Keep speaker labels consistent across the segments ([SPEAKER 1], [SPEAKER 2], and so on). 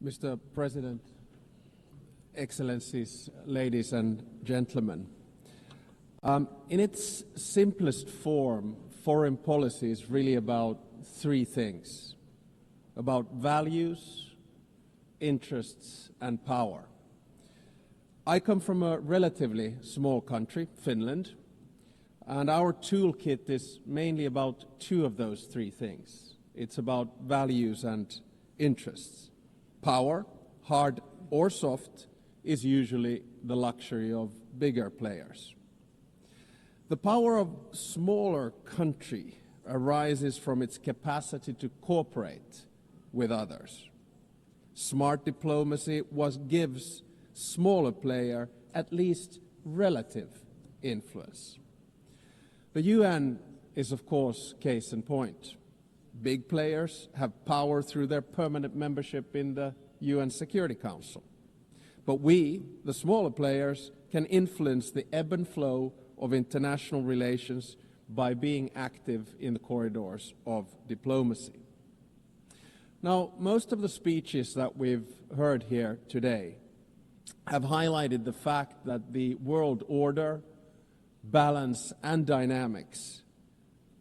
[SPEAKER 1] Mr. President, Excellencies, ladies and gentlemen, in its simplest form, foreign policy is really about three things: about values, interests, and power. I come from a relatively small country, Finland, and our toolkit is mainly about two of those three things. It's about values and interests. Power, hard or soft, is usually the luxury of bigger players. The power of smaller country arises from its capacity to cooperate with others. Smart diplomacy gives smaller player at least relative influence. The UN is, of course, case in point. Big players have power through their permanent membership in the UN Security Council. But we, the smaller players, can influence the ebb and flow of international relations by being active in the corridors of diplomacy. Now, most of the speeches that we've heard here today have highlighted the fact that the world order, balance, and dynamics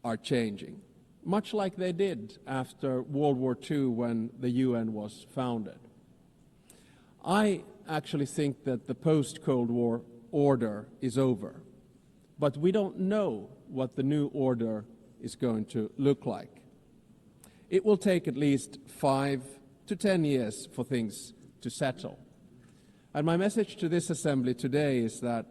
[SPEAKER 1] are changing, much like they did after World War II when the UN was founded. I actually think that the post-Cold War order is over, but we don't know what the new order is going to look like. It will take at least 5 to 10 years for things to settle. And my message to this assembly today is that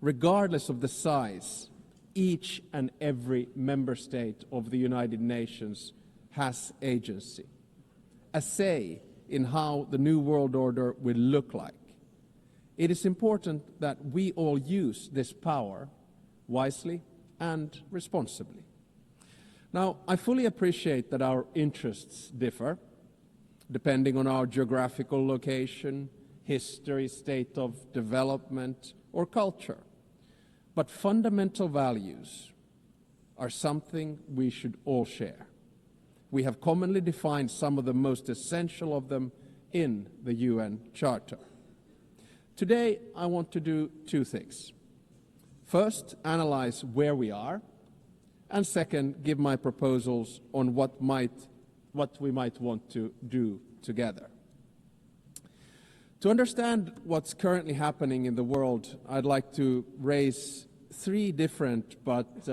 [SPEAKER 1] regardless of the size, each and every member state of the United Nations has agency, a say in how the new world order will look like. It is important that we all use this power wisely and responsibly. Now, I fully appreciate that our interests differ, depending on our geographical location, history, state of development, or culture. But fundamental values are something we should all share. We have commonly defined some of the most essential of them in the UN Charter. Today, I want to do two things. First, analyze where we are, and second, give my proposals on what we might want to do together. To understand what's currently happening in the world, I'd like to raise three different but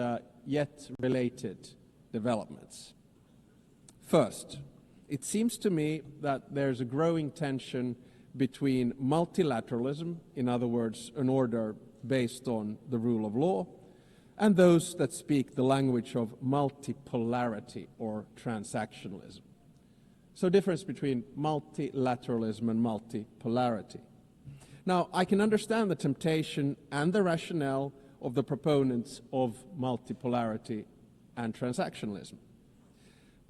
[SPEAKER 1] yet related developments. First, it seems to me that there's a growing tension between multilateralism, in other words, an order based on the rule of law, and those that speak the language of multipolarity or transactionalism. So difference between multilateralism and multipolarity. Now, I can understand the temptation and the rationale of the proponents of multipolarity and transactionalism.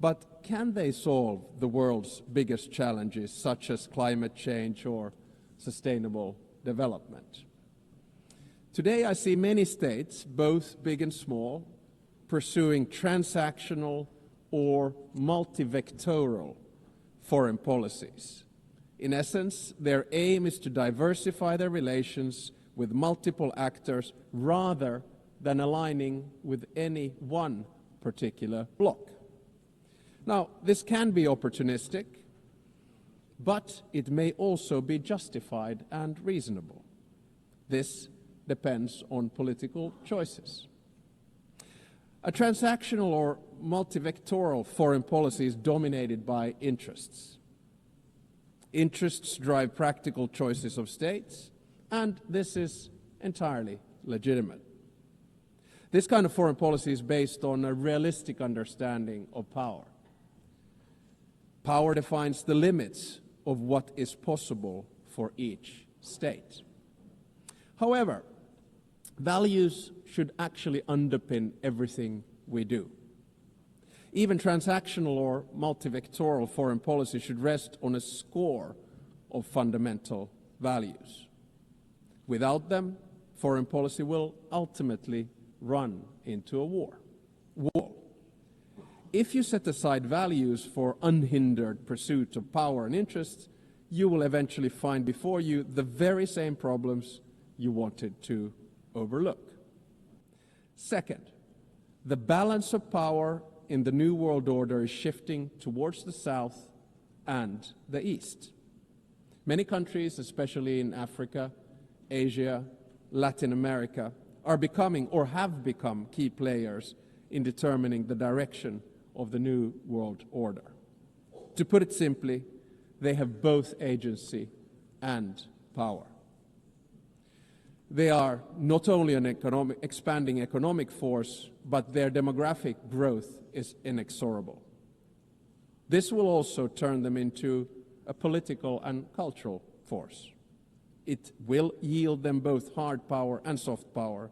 [SPEAKER 1] But can they solve the world's biggest challenges, such as climate change or sustainable development? Today, I see many states, both big and small, pursuing transactional or multivectoral foreign policies. In essence, their aim is to diversify their relations with multiple actors rather than aligning with any one particular bloc. Now, this can be opportunistic, but it may also be justified and reasonable. This depends on political choices. A transactional or multivectoral foreign policy is dominated by interests. Interests drive practical choices of states, and this is entirely legitimate. This kind of foreign policy is based on a realistic understanding of power. Power defines the limits of what is possible for each state. However, values should actually underpin everything we do. Even transactional or multivectoral foreign policy should rest on a score of fundamental values. Without them, foreign policy will ultimately run into a wall. If you set aside values for unhindered pursuit of power and interests, you will eventually find before you the very same problems you wanted to overlook. Second, the balance of power in the New World Order is shifting towards the South and the East. Many countries, especially in Africa, Asia, Latin America, are becoming or have become key players in determining the direction of the New World Order. To put it simply, they have both agency and power. They are not only an expanding economic force, but their demographic growth is inexorable. This will also turn them into a political and cultural force. It will yield them both hard power and soft power,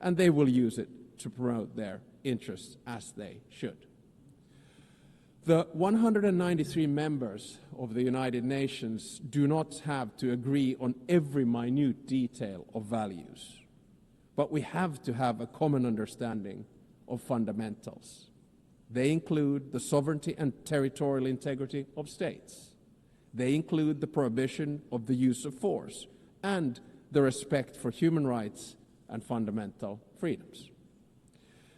[SPEAKER 1] and they will use it to promote their interests as they should. The 193 members of the United Nations do not have to agree on every minute detail of values, but we have to have a common understanding of fundamentals. They include the sovereignty and territorial integrity of states. They include the prohibition of the use of force and the respect for human rights and fundamental freedoms.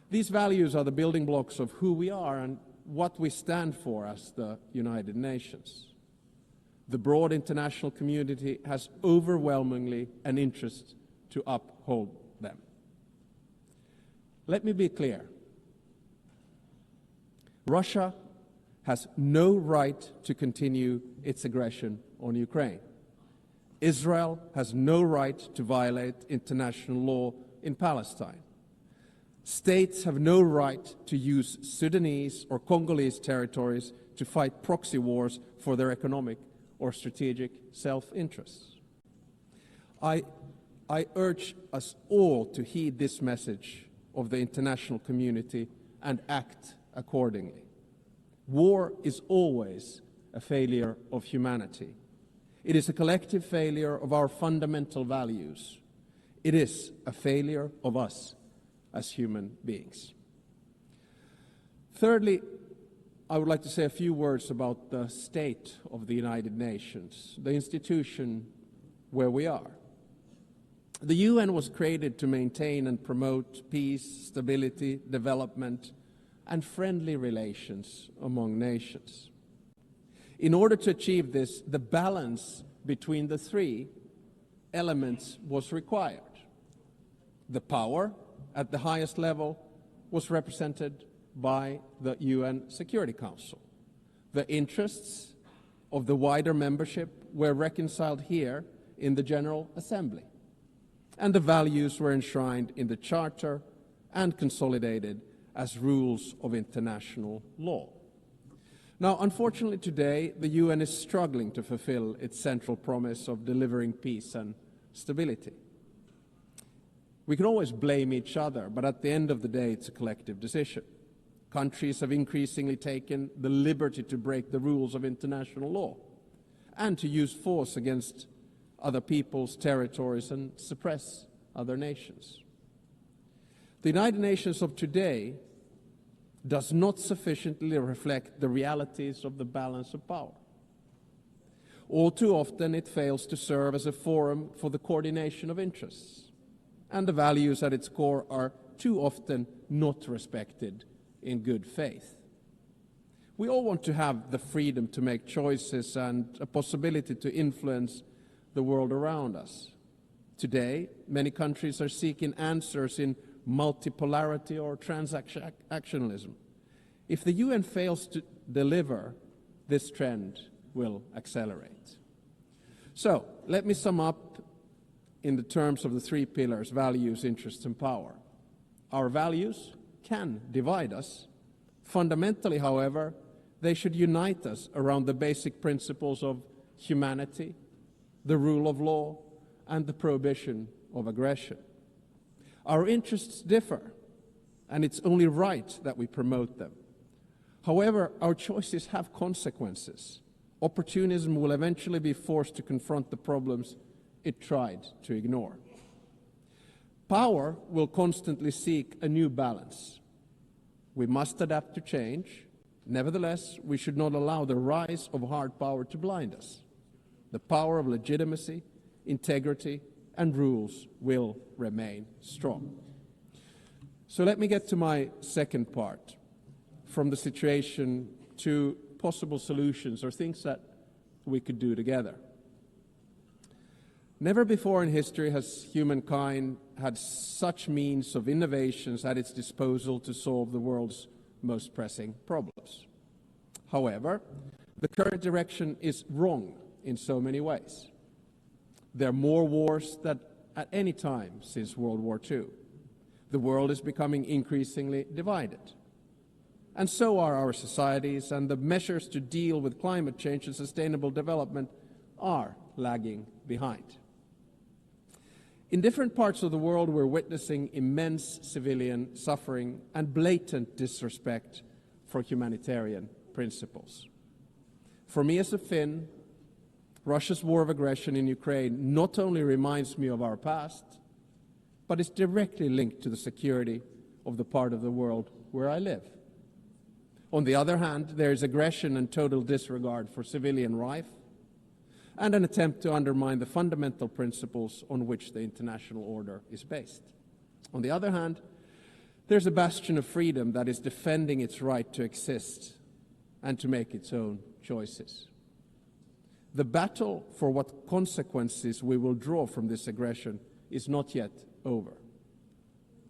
[SPEAKER 1] These values are the building blocks of who we are and what we stand for as the United Nations. The broad international community has overwhelmingly an interest to uphold them. Let me be clear. Russia has no right to continue its aggression on Ukraine. Israel has no right to violate international law in Palestine. States have no right to use Sudanese or Congolese territories to fight proxy wars for their economic or strategic self-interests. I urge us all to heed this message of the international community and act accordingly. War is always a failure of humanity. It is a collective failure of our fundamental values. It is a failure of us as human beings. Thirdly, I would like to say a few words about the state of the United Nations, the institution where we are. The UN was created to maintain and promote peace, stability, development, and friendly relations among nations. In order to achieve this, the balance between the three elements was required. The power at the highest level was represented by the UN Security Council. The interests of the wider membership were reconciled here in the General Assembly, and the values were enshrined in the Charter and consolidated as rules of international law. Now, unfortunately today, the UN is struggling to fulfill its central promise of delivering peace and stability. We can always blame each other, but at the end of the day, it's a collective decision. Countries have increasingly taken the liberty to break the rules of international law and to use force against other people's territories and suppress other nations. The United Nations of today does not sufficiently reflect the realities of the balance of power. All too often, it fails to serve as a forum for the coordination of interests, and the values at its core are too often not respected in good faith. We all want to have the freedom to make choices and a possibility to influence the world around us. Today, many countries are seeking answers in multipolarity or transactionalism. If the UN fails to deliver, this trend will accelerate. So, let me sum up in the terms of the three pillars: values, interests, and power. Our values can divide us. Fundamentally, however, they should unite us around the basic principles of humanity, the rule of law, and the prohibition of aggression. Our interests differ, and it's only right that we promote them. However, our choices have consequences. Opportunism will eventually be forced to confront the problems it tried to ignore. Power will constantly seek a new balance. We must adapt to change. Nevertheless, we should not allow the rise of hard power to blind us. The power of legitimacy, integrity, and rules will remain strong. So let me get to my second part, from the situation to possible solutions or things that we could do together. Never before in history has humankind had such means of innovations at its disposal to solve the world's most pressing problems. However, the current direction is wrong in so many ways. There are more wars than at any time since World War II. The world is becoming increasingly divided. And so are our societies, and the measures to deal with climate change and sustainable development are lagging behind. In different parts of the world, we're witnessing immense civilian suffering and blatant disrespect for humanitarian principles. For me as a Finn, Russia's war of aggression in Ukraine not only reminds me of our past, but is directly linked to the security of the part of the world where I live. On the other hand, there is aggression and total disregard for civilian life, and an attempt to undermine the fundamental principles on which the international order is based. On the other hand, there's a bastion of freedom that is defending its right to exist and to make its own choices. The battle for what consequences we will draw from this aggression is not yet over.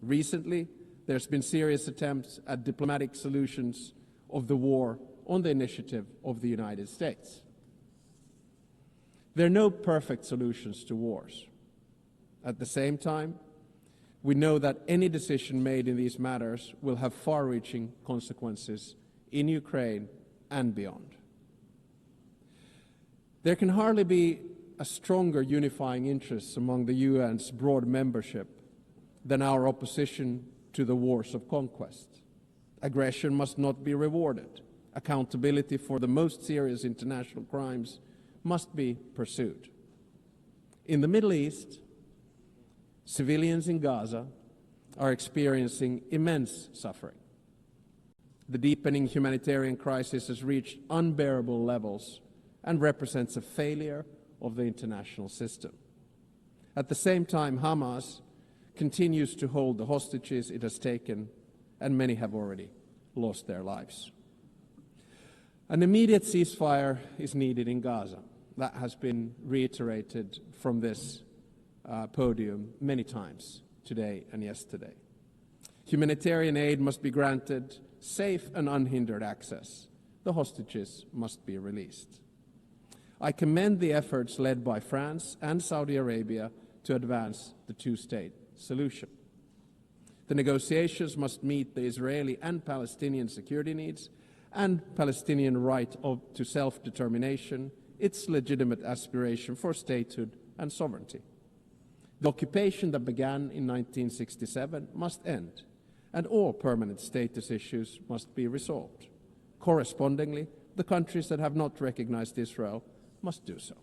[SPEAKER 1] Recently, there's been serious attempts at diplomatic solutions of the war on the initiative of the United States. There are no perfect solutions to wars. At the same time, we know that any decision made in these matters will have far-reaching consequences in Ukraine and beyond. There can hardly be a stronger unifying interest among the UN's broad membership than our opposition to the wars of conquest. Aggression must not be rewarded. Accountability for the most serious international crimes must be pursued. In the Middle East, civilians in Gaza are experiencing immense suffering. The deepening humanitarian crisis has reached unbearable levels and represents a failure of the international system. At the same time, Hamas continues to hold the hostages it has taken, and many have already lost their lives. An immediate ceasefire is needed in Gaza. That has been reiterated from this podium many times today and yesterday. Humanitarian aid must be granted safe and unhindered access. The hostages must be released. I commend the efforts led by France and Saudi Arabia to advance the two-state solution. The negotiations must meet the Israeli and Palestinian security needs and Palestinian right to self-determination, its legitimate aspiration for statehood and sovereignty. The occupation that began in 1967 must end, and all permanent status issues must be resolved. Correspondingly, the countries that have not recognized Israel must do so.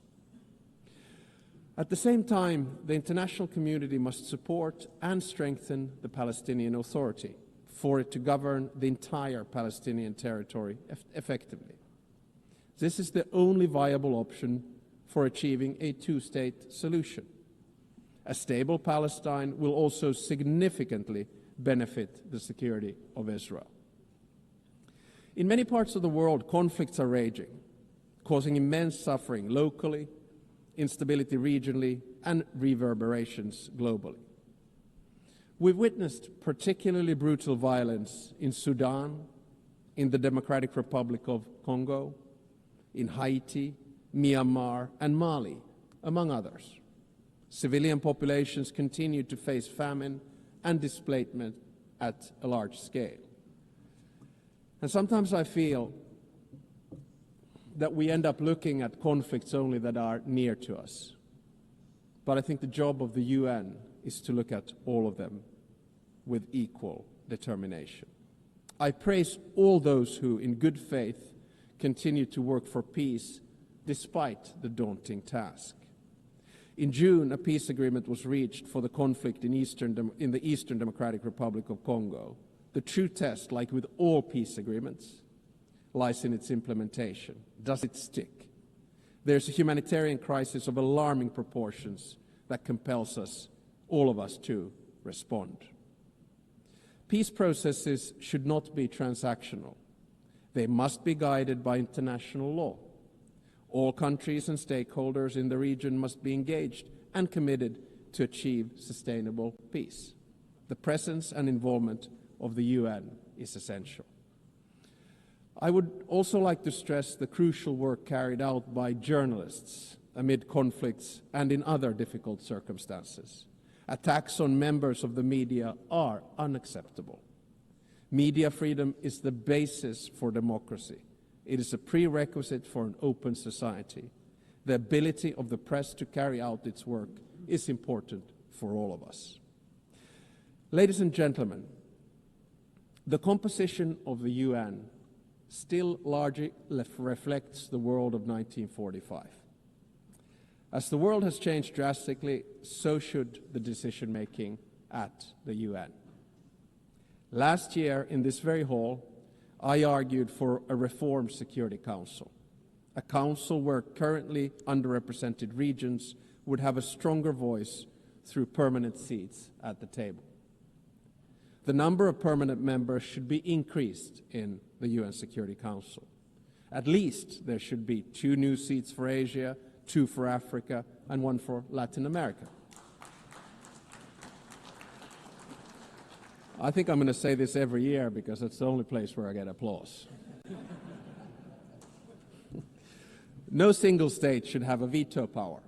[SPEAKER 1] At the same time, the international community must support and strengthen the Palestinian Authority for it to govern the entire Palestinian territory effectively. This is the only viable option for achieving a two-state solution. A stable Palestine will also significantly benefit the security of Israel. In many parts of the world, conflicts are raging, causing immense suffering locally, instability regionally, and reverberations globally. We've witnessed particularly brutal violence in Sudan, in the Democratic Republic of Congo, in Haiti, Myanmar, and Mali, among others. Civilian populations continue to face famine and displacement at a large scale. And sometimes I feel that we end up looking at conflicts only that are near to us. But I think the job of the UN is to look at all of them with equal determination. I praise all those who, in good faith, continue to work for peace despite the daunting task. In June, a peace agreement was reached for the conflict in the Eastern Democratic Republic of Congo. The true test, like with all peace agreements, lies in its implementation. Does it stick? There's a humanitarian crisis of alarming proportions that compels us, all of us, to respond. Peace processes should not be transactional. They must be guided by international law. All countries and stakeholders in the region must be engaged and committed to achieve sustainable peace. The presence and involvement of the UN is essential. I would also like to stress the crucial work carried out by journalists amid conflicts and in other difficult circumstances. Attacks on members of the media are unacceptable. Media freedom is the basis for democracy. It is a prerequisite for an open society. The ability of the press to carry out its work is important for all of us. Ladies and gentlemen, the composition of the UN still largely reflects the world of 1945. As the world has changed drastically, so should the decision-making at the UN. Last year, in this very hall, I argued for a reformed Security Council, a council where currently underrepresented regions would have a stronger voice through permanent seats at the table. The number of permanent members should be increased in the UN Security Council. At least there should be 2 new seats for Asia, 2 for Africa, and 1 for Latin America. I think I'm going to say this every year because it's the only place where I get applause. No single state should have a veto power.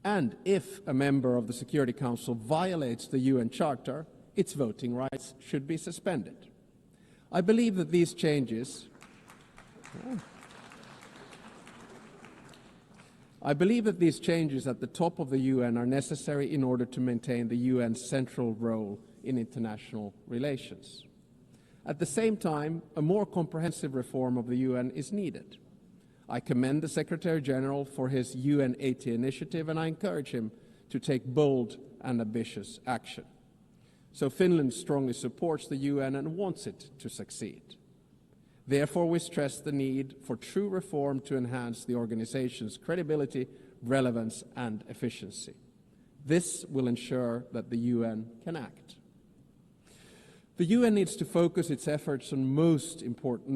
[SPEAKER 1] And if a member of the Security Council violates the UN Charter, its voting rights should be suspended. I believe that these changes at the top of the UN are necessary in order to maintain the UN's central role in international relations. At the same time, a more comprehensive reform of the UN is needed. I commend the Secretary General for his UN 80 initiative, and I encourage him to take bold and ambitious action. So Finland strongly supports the UN and wants it to succeed. Therefore, we stress the need for true reform to enhance the organization's credibility, relevance, and efficiency. This will ensure that the UN can act. The UN needs to focus its efforts on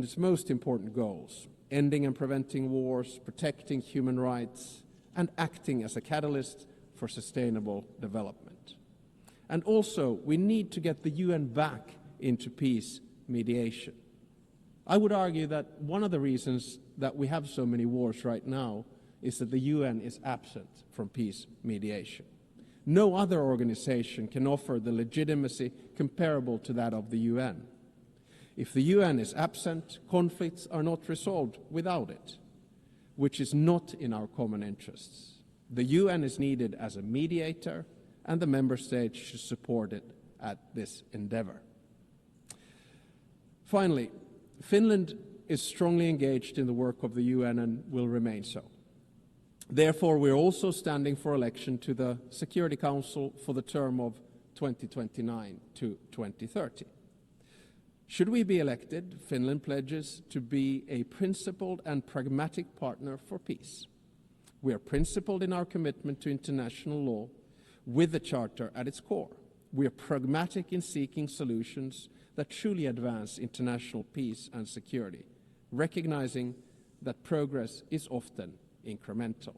[SPEAKER 1] its most important goals: ending and preventing wars, protecting human rights, and acting as a catalyst for sustainable development. And also, we need to get the UN back into peace mediation. I would argue that one of the reasons that we have so many wars right now is that the UN is absent from peace mediation. No other organization can offer the legitimacy comparable to that of the UN. If the UN is absent, conflicts are not resolved without it, which is not in our common interests. The UN is needed as a mediator, and the member states should support it at this endeavor. Finally, Finland is strongly engaged in the work of the UN and will remain so. Therefore, we're also standing for election to the Security Council for the term of 2029 to 2030. Should we be elected, Finland pledges to be a principled and pragmatic partner for peace. We are principled in our commitment to international law, with the Charter at its core. We are pragmatic in seeking solutions that truly advance international peace and security, recognizing that progress is often incremental.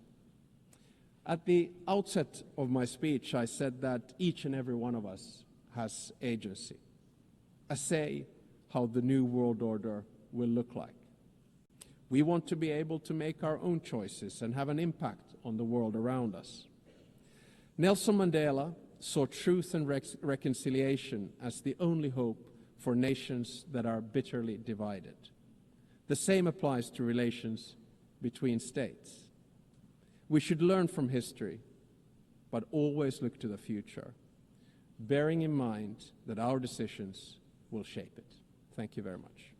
[SPEAKER 1] At the outset of my speech, I said that each and every one of us has agency, a say how the new world order will look like. We want to be able to make our own choices and have an impact on the world around us. Nelson Mandela saw truth and reconciliation as the only hope for nations that are bitterly divided. The same applies to relations between states. We should learn from history, but always look to the future, bearing in mind that our decisions will shape it. Thank you very much.